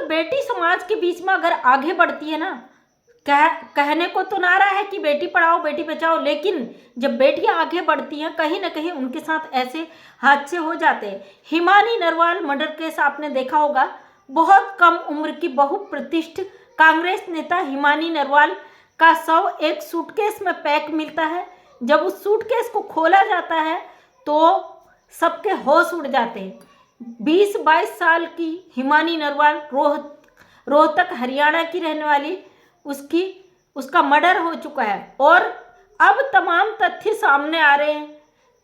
दोस्तों बेटी समाज के बीच में अगर आगे बढ़ती है ना, कहने को तो नारा है कि बेटी पढ़ाओ बेटी बचाओ, लेकिन जब बेटियां आगे बढ़ती हैं कहीं ना कहीं उनके साथ ऐसे हादसे हो जाते हैं। हिमानी नरवाल मर्डर केस आपने देखा होगा। बहुत कम उम्र की बहुप्रतिष्ठित कांग्रेस नेता हिमानी नरवाल का शव एक सूटकेस में पैक मिलता है। जब उस सूटकेस को खोला जाता है तो सबके होश उड़ जाते हैं। 20-22 साल की हिमानी नरवाल रोहतक हरियाणा की रहने वाली उसका मर्डर हो चुका है और अब तमाम तथ्य सामने आ रहे हैं।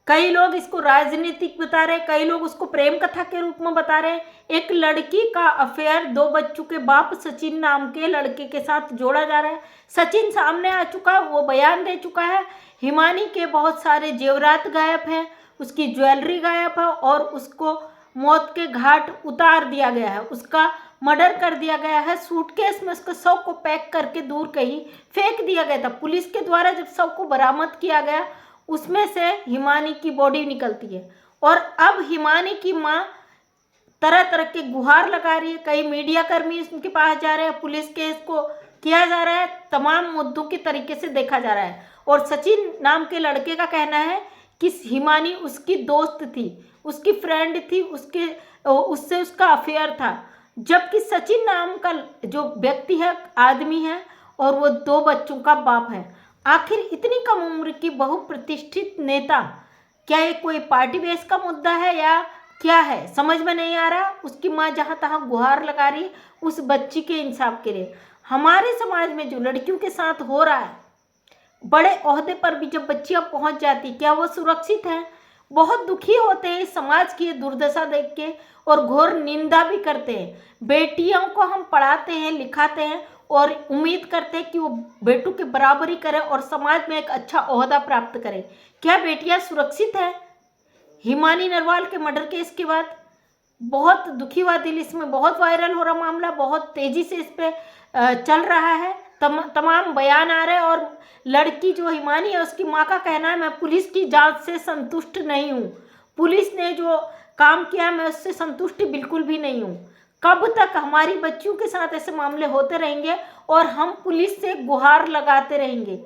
कई लोग इसको राजनीतिक बता रहे हैं, कई लोग उसको प्रेम कथा के रूप में बता रहे हैं। एक लड़की का अफेयर 2 बच्चों के बाप सचिन नाम के लड़के के साथ जोड़ा जा रहा है। सचिन सामने आ चुका है, वो बयान दे चुका है। हिमानी के बहुत सारे जेवरात गायब हैं, उसकी ज्वेलरी गायब है और उसको मौत के घाट उतार दिया गया है, उसका मर्डर कर दिया गया है। सूटकेस में उसके शव को पैक करके दूर कहीं फेंक दिया गया था। पुलिस के द्वारा जब शव को बरामद किया गया उसमें से हिमानी की बॉडी निकलती है और अब हिमानी की माँ तरह तरह के गुहार लगा रही है। कई मीडिया कर्मी उनके पास जा रहे हैं, पुलिस केस को किया जा रहा है, तमाम मुद्दों के तरीके से देखा जा रहा है। और सचिन नाम के लड़के का कहना है कि हिमानी उसकी दोस्त थी, उसकी फ्रेंड थी, उससे उसका अफेयर था। जबकि सचिन नाम का जो व्यक्ति है, आदमी है और वो 2 बच्चों का बाप है। आखिर इतनी कम उम्र की बहुप्रतिष्ठित नेता, क्या ये कोई पार्टी बेस का मुद्दा है या क्या है, समझ में नहीं आ रहा। उसकी माँ जहाँ तहाँ गुहार लगा रही उस बच्ची के इंसाफ के लिए। हमारे समाज में जो लड़कियों के साथ हो रहा है, बड़े ओहदे पर भी जब बच्चियाँ पहुँच जाती, क्या वो सुरक्षित हैं? बहुत दुखी होते हैं इस समाज की दुर्दशा देख के और घोर निंदा भी करते हैं। बेटियों को हम पढ़ाते हैं, लिखाते हैं और उम्मीद करते हैं कि वो बेटों के बराबरी करें और समाज में एक अच्छा ओहदा प्राप्त करें। क्या बेटियां सुरक्षित हैं? हिमानी नरवाल के मर्डर केस के बाद बहुत दुखी हुआ दिल, इसमें बहुत वायरल हो रहा मामला, बहुत तेजी से इस पे चल रहा है, तमाम बयान आ रहे हैं। और लड़की जो हिमानी है उसकी माँ का कहना है, मैं पुलिस की जांच से संतुष्ट नहीं हूँ, पुलिस ने जो काम किया मैं उससे संतुष्ट बिल्कुल भी नहीं हूँ। कब तक हमारी बच्चियों के साथ ऐसे मामले होते रहेंगे और हम पुलिस से गुहार लगाते रहेंगे।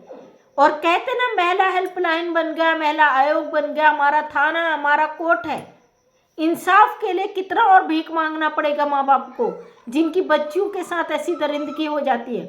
और कहते ना, महिला हेल्पलाइन बन गया, महिला आयोग बन गया, हमारा थाना हमारा कोर्ट है। इंसाफ के लिए कितना और भीख मांगना पड़ेगा माँ बाप को, जिनकी बच्चियों के साथ ऐसी दरिंदगी हो जाती है।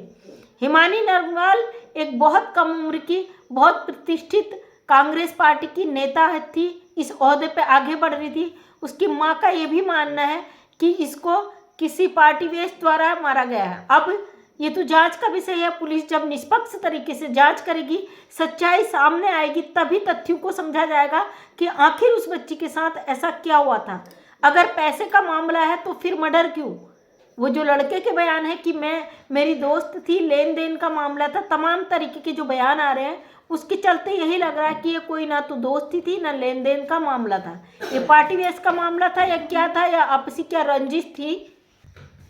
हिमानी नरवाल एक बहुत कम उम्र की बहुत प्रतिष्ठित कांग्रेस पार्टी की नेता थी, इस ओहदे पे आगे बढ़ रही थी। उसकी माँ का ये भी मानना है कि इसको किसी पार्टी वेश द्वारा मारा गया है। अब ये तो जांच का विषय है, पुलिस जब निष्पक्ष तरीके से जांच करेगी, सच्चाई सामने आएगी, तभी तथ्यों को समझा जाएगा कि आखिर उस बच्ची के साथ ऐसा क्या हुआ था। अगर पैसे का मामला है तो फिर मर्डर क्यों? वो जो लड़के के बयान है कि मेरी दोस्त थी, लेन देन का मामला था, तमाम तरीके के जो बयान आ रहे हैं उसके चलते यही लग रहा है कि ये कोई ना तो दोस्ती थी ना लेन देन का मामला था, ये पार्टी वेस का मामला था या क्या था, या आपसी क्या रंजिश थी।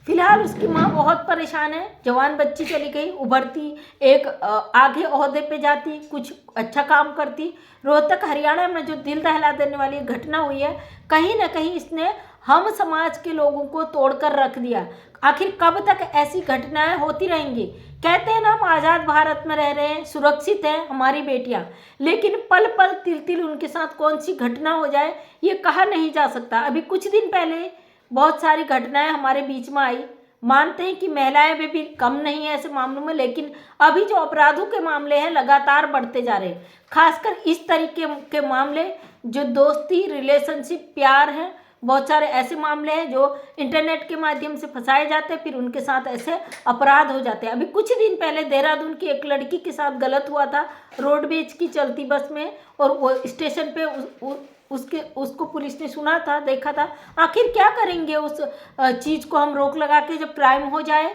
फिलहाल उसकी माँ बहुत परेशान है। जवान बच्ची चली गई, उभरती एक आगे ओहदे पे जाती, कुछ अच्छा काम करती। रोहतक हरियाणा में जो दिल दहला देने वाली घटना हुई है, कहीं ना कहीं इसने हम समाज के लोगों को तोड़कर रख दिया। आखिर कब तक ऐसी घटनाएं होती रहेंगी? कहते हैं ना, हम आज़ाद भारत में रह रहे हैं, सुरक्षित हैं हमारी बेटियां, लेकिन पल पल तिल तिल उनके साथ कौन सी घटना हो जाए ये कहा नहीं जा सकता। अभी कुछ दिन पहले बहुत सारी घटनाएं हमारे बीच में आई। मानते हैं कि महिलाएं भी कम नहीं है ऐसे मामलों में, लेकिन अभी जो अपराधों के मामले हैं लगातार बढ़ते जा रहे हैं। खासकर इस तरीके के मामले जो दोस्ती, रिलेशनशिप, प्यार हैं, बहुत सारे ऐसे मामले हैं जो इंटरनेट के माध्यम से फंसाए जाते हैं, फिर उनके साथ ऐसे अपराध हो जाते हैं। अभी कुछ दिन पहले देहरादून की एक लड़की के साथ गलत हुआ था रोडवेज की चलती बस में, और वो स्टेशन पे उसको पुलिस ने सुना था, देखा था। आखिर क्या करेंगे उस चीज़ को हम रोक लगा के जब क्राइम हो जाए?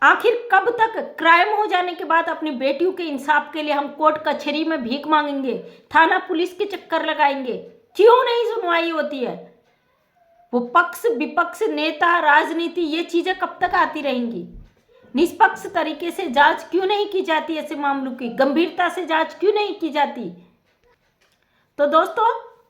आखिर कब तक क्राइम हो जाने के बाद अपनी बेटियों के इंसाफ के लिए हम कोर्ट कचहरी में भीख मांगेंगे, थाना पुलिस के चक्कर लगाएंगे? क्यों नहीं सुनवाई होती है? वो पक्ष विपक्ष, नेता, राजनीति, ये चीज़ें कब तक आती रहेंगी? निष्पक्ष तरीके से जांच क्यों नहीं की जाती? ऐसे मामलों की गंभीरता से जांच क्यों नहीं की जाती? तो दोस्तों,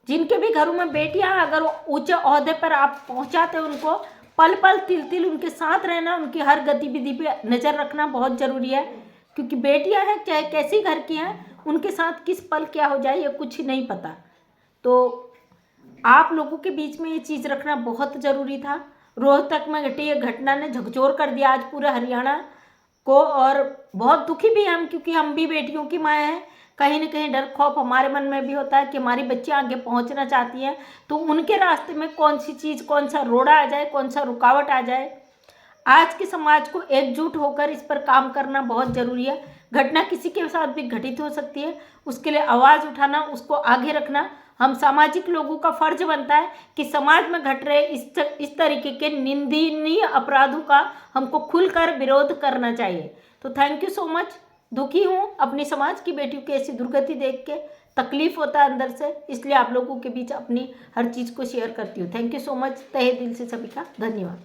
जिनके भी घरों में बेटियां, अगर ऊंचे ओहदे पर आप पहुंचाते उनको, पल पल तिल तिल उनके साथ रहना, उनकी हर गतिविधि पे नज़र रखना बहुत ज़रूरी है, क्योंकि बेटियां हैं चाहे कैसी घर की हैं, उनके साथ किस पल क्या हो जाए ये कुछ नहीं पता। तो आप लोगों के बीच में ये चीज़ रखना बहुत ज़रूरी था। रोहतक में घटी ये घटना ने झकझोर कर दिया आज पूरे हरियाणा को, और बहुत दुखी भी हैं हम, क्योंकि हम भी बेटियों की माँ हैं। कहीं ना कहीं डर खौफ हमारे मन में भी होता है कि हमारी बच्चियाँ आगे पहुंचना चाहती हैं, तो उनके रास्ते में कौन सी चीज़, कौन सा रोड़ा आ जाए, कौन सा रुकावट आ जाए। आज के समाज को एकजुट होकर इस पर काम करना बहुत ज़रूरी है। घटना किसी के साथ भी घटित हो सकती है, उसके लिए आवाज़ उठाना, उसको आगे रखना हम सामाजिक लोगों का फर्ज बनता है कि समाज में घट रहे इस तरीके के निंदनीय अपराधों का हमको खुलकर विरोध करना चाहिए। तो थैंक यू सो मच। दुखी हूँ अपनी समाज की बेटियों की ऐसी दुर्गति देख के, तकलीफ होता है अंदर से, इसलिए आप लोगों के बीच अपनी हर चीज़ को शेयर करती हूँ। थैंक यू सो मच, तहे दिल से सभी का धन्यवाद।